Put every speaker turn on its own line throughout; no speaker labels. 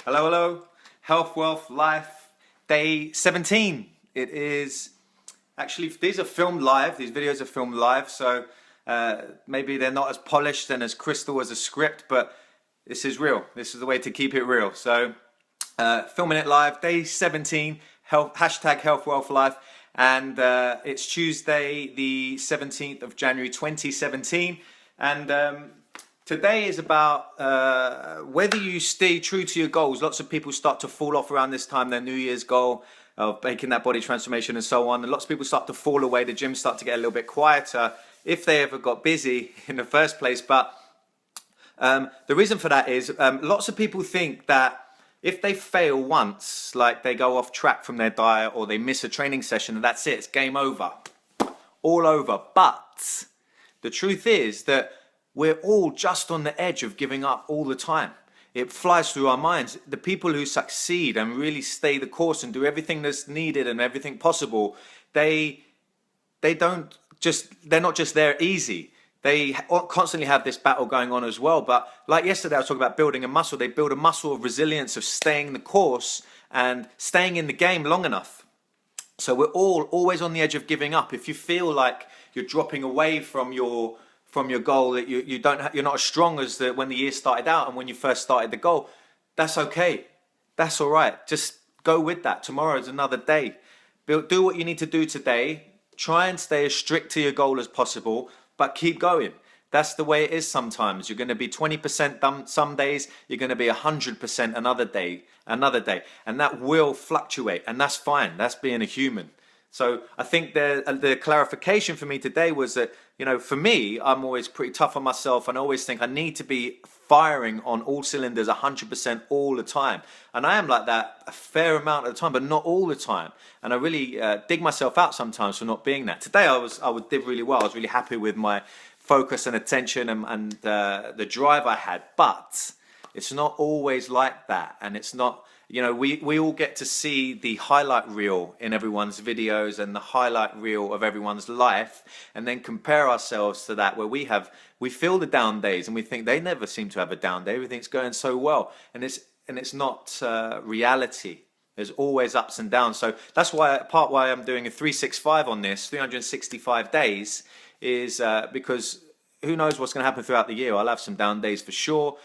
Hello, hello. Health, wealth, life, day 17. It is actually, these are filmed live. These videos are filmed live, so maybe they're not as polished and as crystal as a script, but this is real. This is the way to keep it real. So, filming it live, day 17, hashtag health, wealth, life, and it's Tuesday, the 17th of January 2017, and today is about whether you stay true to your goals. Lots of people start to fall off around this time, their New Year's goal of making that body transformation and so on. And lots of people start to fall away. The gyms start to get a little bit quieter if they ever got busy in the first place. But the reason for that is lots of people think that if they fail once, like they go off track from their diet or they miss a training session, and that's it, it's game over, all over. But the truth is that we're all just on the edge of giving up all the time. It flies through our minds. The people who succeed and really stay the course and do everything that's needed and everything possible, they're not just there easy. They constantly have this battle going on as well. But like yesterday, I was talking about building a muscle. They build a muscle of resilience, of staying the course and staying in the game long enough. So we're all always on the edge of giving up. If you feel like you're dropping away from your goal, that you're not as strong as when the year started out and when you first started the goal, that's okay. That's all right. Just go with that. Tomorrow is another day. Do what you need to do today. Try and stay as strict to your goal as possible, but keep going. That's the way it is sometimes. You're going to be 20% some days, you're going to be 100% another day, and that will fluctuate, and that's fine. That's being a human. So I think the clarification for me today was that, for me, I'm always pretty tough on myself, and I always think I need to be firing on all cylinders 100% all the time. And I am like that a fair amount of the time, but not all the time. And I really dig myself out sometimes for not being that. Today I did really well. I was really happy with my focus and attention and the drive I had. But it's not always like that, and it's not. We all get to see the highlight reel in everyone's videos and the highlight reel of everyone's life, and then compare ourselves to that, where we feel the down days and we think they never seem to have a down day. Everything's going so well, and it's not reality. There's always ups and downs. So that's why I'm doing a 365 on this, 365 days, is because who knows what's going to happen throughout the year. I'll have some down days for sure.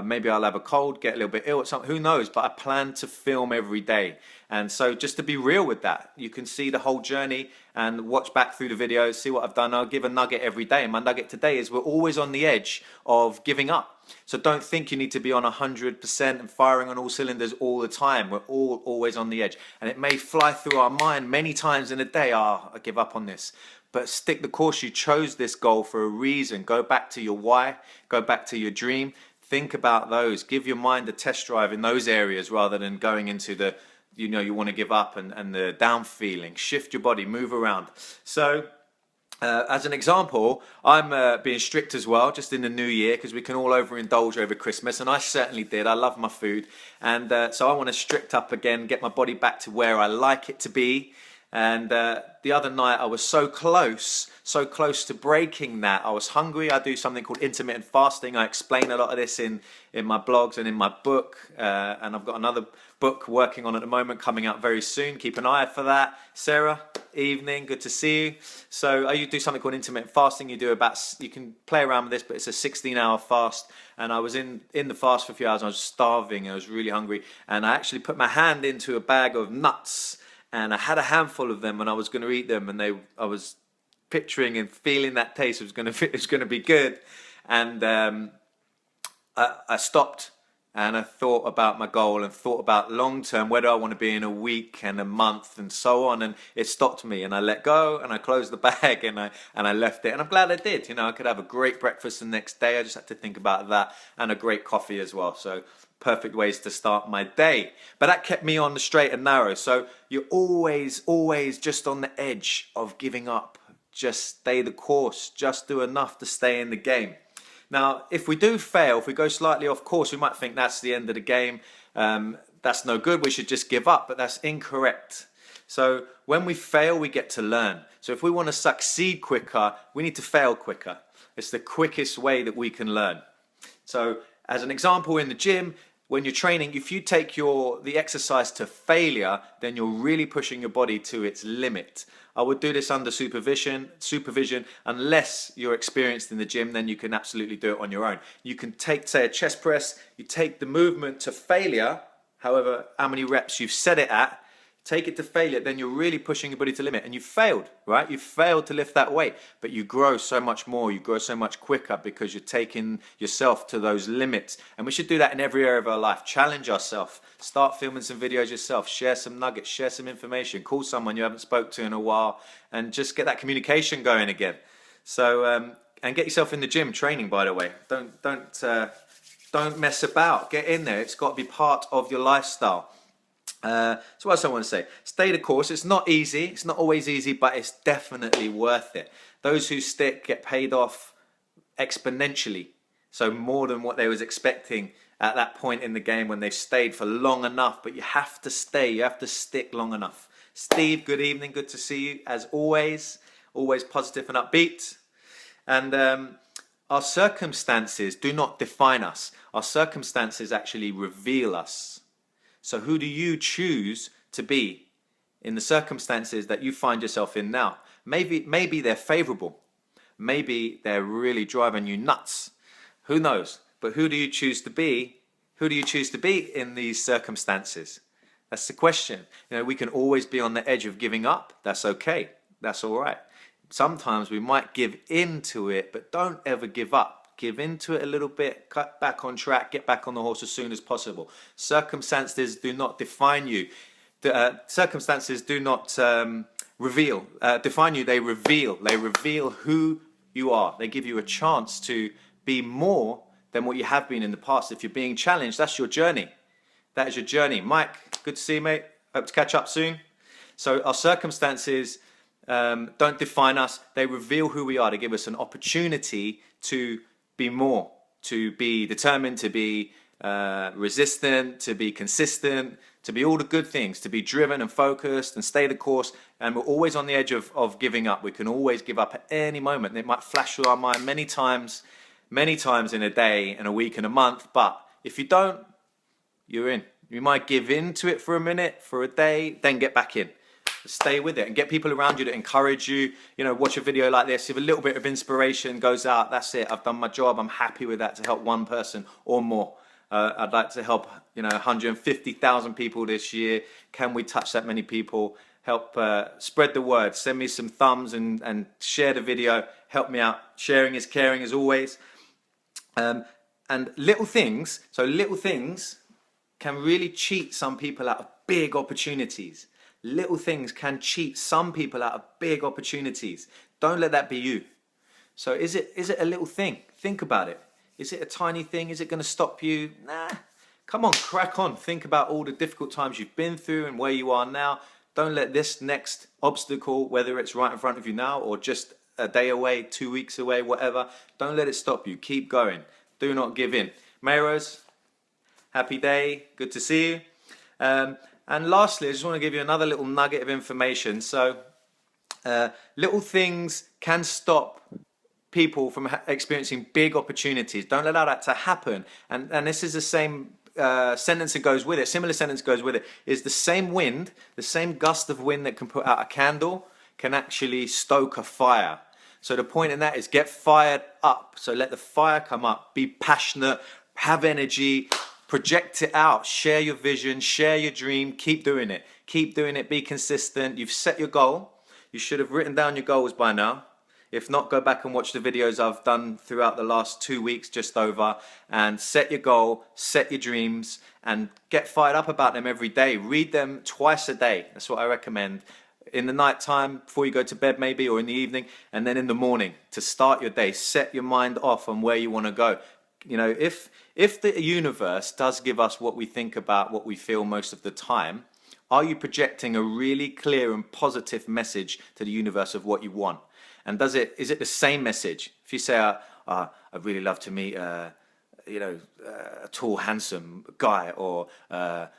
Maybe I'll have a cold, get a little bit ill or something. Who knows? But I plan to film every day. And so just to be real with that, you can see the whole journey and watch back through the videos, see what I've done. I'll give a nugget every day. And my nugget today is we're always on the edge of giving up. So don't think you need to be on 100% and firing on all cylinders all the time. We're all always on the edge. And it may fly through our mind many times in a day, I give up on this. But stick the course. You chose this goal for a reason. Go back to your why. Go back to your dream. Think about those. Give your mind a test drive in those areas rather than going into the, you want to give up and the down feeling. Shift your body. Move around. So as an example, I'm being strict as well, just in the new year, because we can all overindulge over Christmas, and I certainly did. I love my food, and so I want to strict up again, get my body back to where I like it to be. And the other night I was so close to breaking that. I was hungry. I do something called intermittent fasting. I explain a lot of this in my blogs and in my book. And I've got another book working on at the moment, coming out very soon. Keep an eye out for that. Sarah, evening, good to see you. So you do something called intermittent fasting. You can play around with this, but it's a 16-hour fast. And I was in the fast for a few hours. I was starving. I was really hungry. And I actually put my hand into a bag of nuts. And I had a handful of them, and I was going to eat them, and I was picturing and feeling that taste was going to be good, and I stopped, and I thought about my goal and thought about long term, where do I want to be in a week and a month and so on, and it stopped me, and I let go, and I closed the bag, and I left it, and I'm glad I did. I could have a great breakfast the next day. I just had to think about that, and a great coffee as well. So perfect ways to start my day. But that kept me on the straight and narrow. So you're always just on the edge of giving up. Just stay the course. Just do enough to stay in the game. Now, if we do fail, if we go slightly off course, we might think that's the end of the game. That's no good. We should just give up. But that's incorrect. So when we fail, we get to learn. So if we want to succeed quicker, we need to fail quicker. It's the quickest way that we can learn. So as an example, in the gym, when you're training, if you take the exercise to failure, then you're really pushing your body to its limit. I would do this under supervision, unless you're experienced in the gym, then you can absolutely do it on your own. You can take, say, a chest press, you take the movement to failure, however, how many reps you've set it at, take it to failure, then you're really pushing your body to the limit, and you failed, right? You failed to lift that weight, but you grow so much more, you grow so much quicker because you're taking yourself to those limits. And we should do that in every area of our life. Challenge ourselves, start filming some videos yourself, share some nuggets, share some information, call someone you haven't spoke to in a while, and just get that communication going again. So, and get yourself in the gym training, by the way. Don't mess about, get in there. It's got to be part of your lifestyle. So what else I want to say? Stay the course. It's not easy. It's not always easy, but it's definitely worth it. Those who stick get paid off exponentially. So more than what they was expecting at that point in the game when they've stayed for long enough. But you have to stay. You have to stick long enough. Steve, good evening. Good to see you as always. Always positive and upbeat. And our circumstances do not define us. Our circumstances actually reveal us. So who do you choose to be in the circumstances that you find yourself in now? Maybe they're favorable. Maybe they're really driving you nuts. Who knows? But who do you choose to be? Who do you choose to be in these circumstances? That's the question. You know, we can always be on the edge of giving up. That's okay. That's all right. Sometimes we might give in to it, but don't ever give up. Give into it a little bit, cut back on track, get back on the horse as soon as possible. Circumstances do not define you. Circumstances do not define you, they reveal. They reveal who you are. They give you a chance to be more than what you have been in the past. If you're being challenged, that's your journey. That is your journey. Mike, good to see you, mate. Hope to catch up soon. So our circumstances don't define us. They reveal who we are. They give us an opportunity to be more, to be determined, to be resistant, to be consistent, to be all the good things, to be driven and focused and stay the course. And we're always on the edge of giving up. We can always give up at any moment. And it might flash through our mind many times in a day, in a week, in a month. But if you don't, you're in. You might give in to it for a minute, for a day, then get back in. Stay with it and get people around you to encourage you. You know, watch a video like this. If a little bit of inspiration goes out, that's it. I've done my job. I'm happy with that to help one person or more. I'd like to help, 150,000 people this year. Can we touch that many people? Help spread the word. Send me some thumbs and share the video. Help me out. Sharing is caring as always. And little things can really cheat some people out of big opportunities. Little things can cheat some people out of big opportunities. Don't let that be you. So is it a little thing? Think about it. Is it a tiny thing? Is it going to stop you? Nah. Come on, crack on. Think about all the difficult times you've been through and where you are now. Don't let this next obstacle, whether it's right in front of you now or just a day away, 2 weeks away, whatever, don't let it stop you. Keep going. Do not give in. Mayros, happy day. Good to see you. And lastly, I just want to give you another little nugget of information. So little things can stop people from experiencing big opportunities. Don't allow that to happen. And this is the same sentence that goes with it. Similar sentence goes with it. Is the same wind, the same gust of wind that can put out a candle can actually stoke a fire. So the point in that is get fired up. So let the fire come up. Be passionate. Have energy. Project it out, share your vision, share your dream, keep doing it. Keep doing it, be consistent. You've set your goal. You should have written down your goals by now. If not, go back and watch the videos I've done throughout the last 2 weeks, just over, and set your goal, set your dreams, and get fired up about them every day. Read them twice a day. That's what I recommend. In the night time, before you go to bed maybe, or in the evening, and then in the morning to start your day. Set your mind off on where you want to go. If the universe does give us what we think about, what we feel most of the time, are you projecting a really clear and positive message to the universe of what you want? And is it the same message? If you say, I'd really love to meet, a tall, handsome guy or a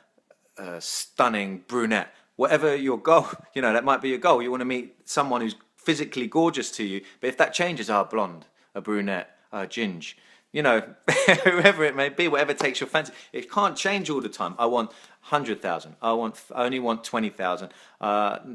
stunning brunette, whatever your goal, that might be your goal. You want to meet someone who's physically gorgeous to you, but if that changes, blonde, a brunette, ginge, you know, whoever it may be, whatever takes your fancy. It can't change all the time. I want 100,000. I only want 20,000.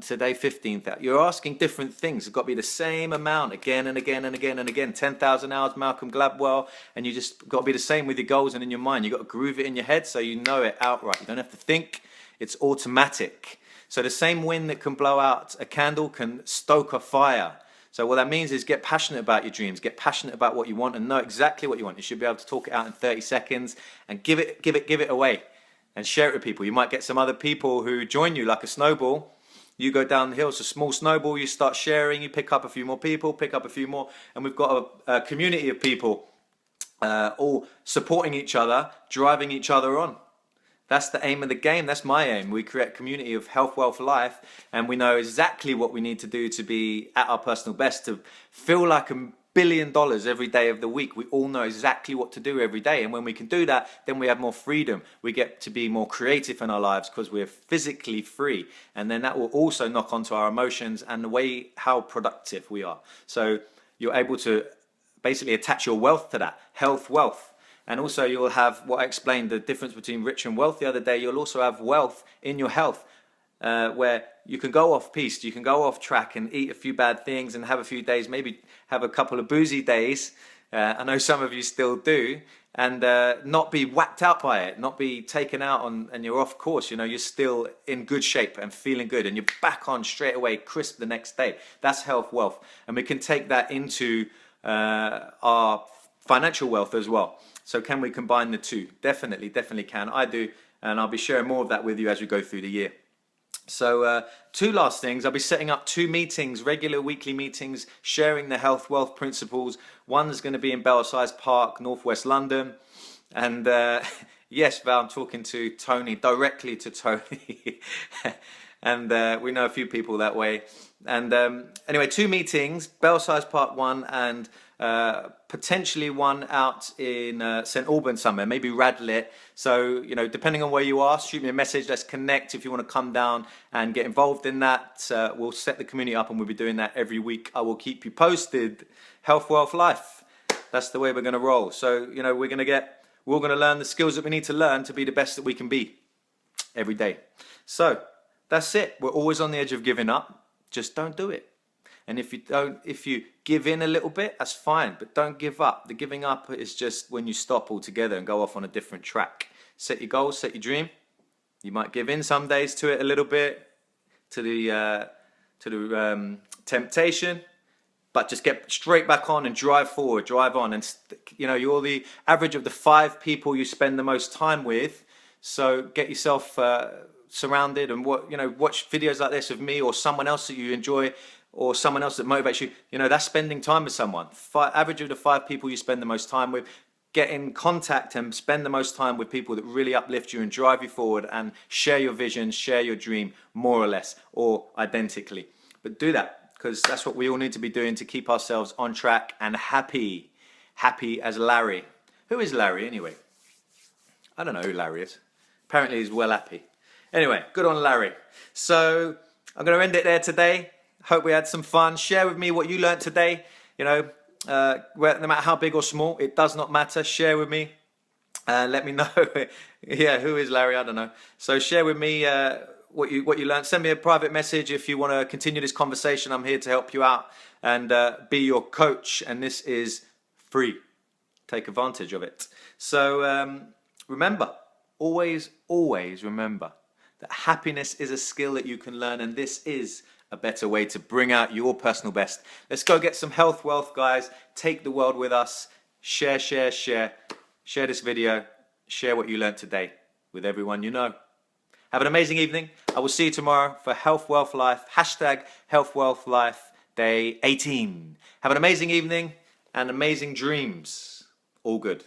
Today 15,000. You're asking different things. It's got to be the same amount again and again and again and again. 10,000 hours, Malcolm Gladwell, and you just got to be the same with your goals and in your mind. You got to groove it in your head so you know it outright. You don't have to think. It's automatic. So the same wind that can blow out a candle can stoke a fire. So what that means is get passionate about your dreams, get passionate about what you want and know exactly what you want. You should be able to talk it out in 30 seconds and give it away and share it with people. You might get some other people who join you like a snowball. You go down the hill, it's a small snowball, you start sharing, you pick up a few more people, pick up a few more, and we've got a community of people all supporting each other, driving each other on. That's the aim of the game. That's my aim. We create a community of health, wealth, life, and we know exactly what we need to do to be at our personal best, to feel like $1 billion every day of the week. We all know exactly what to do every day, and when we can do that, then we have more freedom. We get to be more creative in our lives because we're physically free, and then that will also knock onto our emotions and the way how productive we are. So you're able to basically attach your wealth to that, health, wealth. And also you'll have what I explained, the difference between rich and wealth the other day. You'll also have wealth in your health, where you can go off piste, you can go off track and eat a few bad things and have a few days, maybe have a couple of boozy days. I know some of you still do, and not be whacked out by it, not be taken out on, and you're off course. You know, you're still in good shape and feeling good, and you're back on straight away, crisp the next day. That's health, wealth. And we can take that into our financial wealth as well. So can we combine the two? Definitely can. I do, and I'll be sharing more of that with you as we go through the year. So two last things. I'll be setting up 2 meetings, regular weekly meetings, sharing the health, wealth principles. One's going to be in Belsize Park, northwest London. And yes, Val, I'm talking to Tony, directly to Tony. And we know a few people that way. And anyway, 2 meetings, Belsize Park 1 and potentially one out in St Albans somewhere, maybe Radlett. So, you know, depending on where you are, shoot me a message. Let's connect if you want to come down and get involved in that. We'll set the community up and we'll be doing that every week. I will keep you posted. Health, wealth, life. That's the way we're going to roll. So, you know, we're going to learn the skills that we need to learn to be the best that we can be every day. So that's it. We're always on the edge of giving up. Just don't do it. And if you give in a little bit, that's fine, but don't give up. The giving up is just when you stop altogether and go off on a different track. Set your goals, set your dream. You might give in some days to it a little bit, to the temptation, but just get straight back on and drive forward, drive on. And you know, you're the average of the 5 people you spend the most time with. So get yourself surrounded and watch videos like this of me or someone else that you enjoy, or someone else that motivates you. You know, that's spending time with someone. Average of the 5 people you spend the most time with. Get in contact and spend the most time with people that really uplift you and drive you forward and share your vision, share your dream, more or less, or identically. But do that, because that's what we all need to be doing to keep ourselves on track and happy. Happy as Larry. Who is Larry anyway? I don't know who Larry is. Apparently he's well happy. Anyway, good on Larry. So I'm going to end it there today. Hope we had some fun. Share with me what you learned today. You know, no matter how big or small, it does not matter. Share with me. Let me know. Yeah, who is Larry? I don't know. So share with me what you learned. Send me a private message if you want to continue this conversation. I'm here to help you out and be your coach. And this is free. Take advantage of it. So remember, always remember that happiness is a skill that you can learn, and this is a better way to bring out your personal best. Let's go get some health, wealth, guys. Take the world with us. Share this video. Share what you learned today with everyone you know. Have an amazing evening. I will see you tomorrow for Health, Wealth, Life. Hashtag Health, Wealth, Life Day 18. Have an amazing evening and amazing dreams. All good.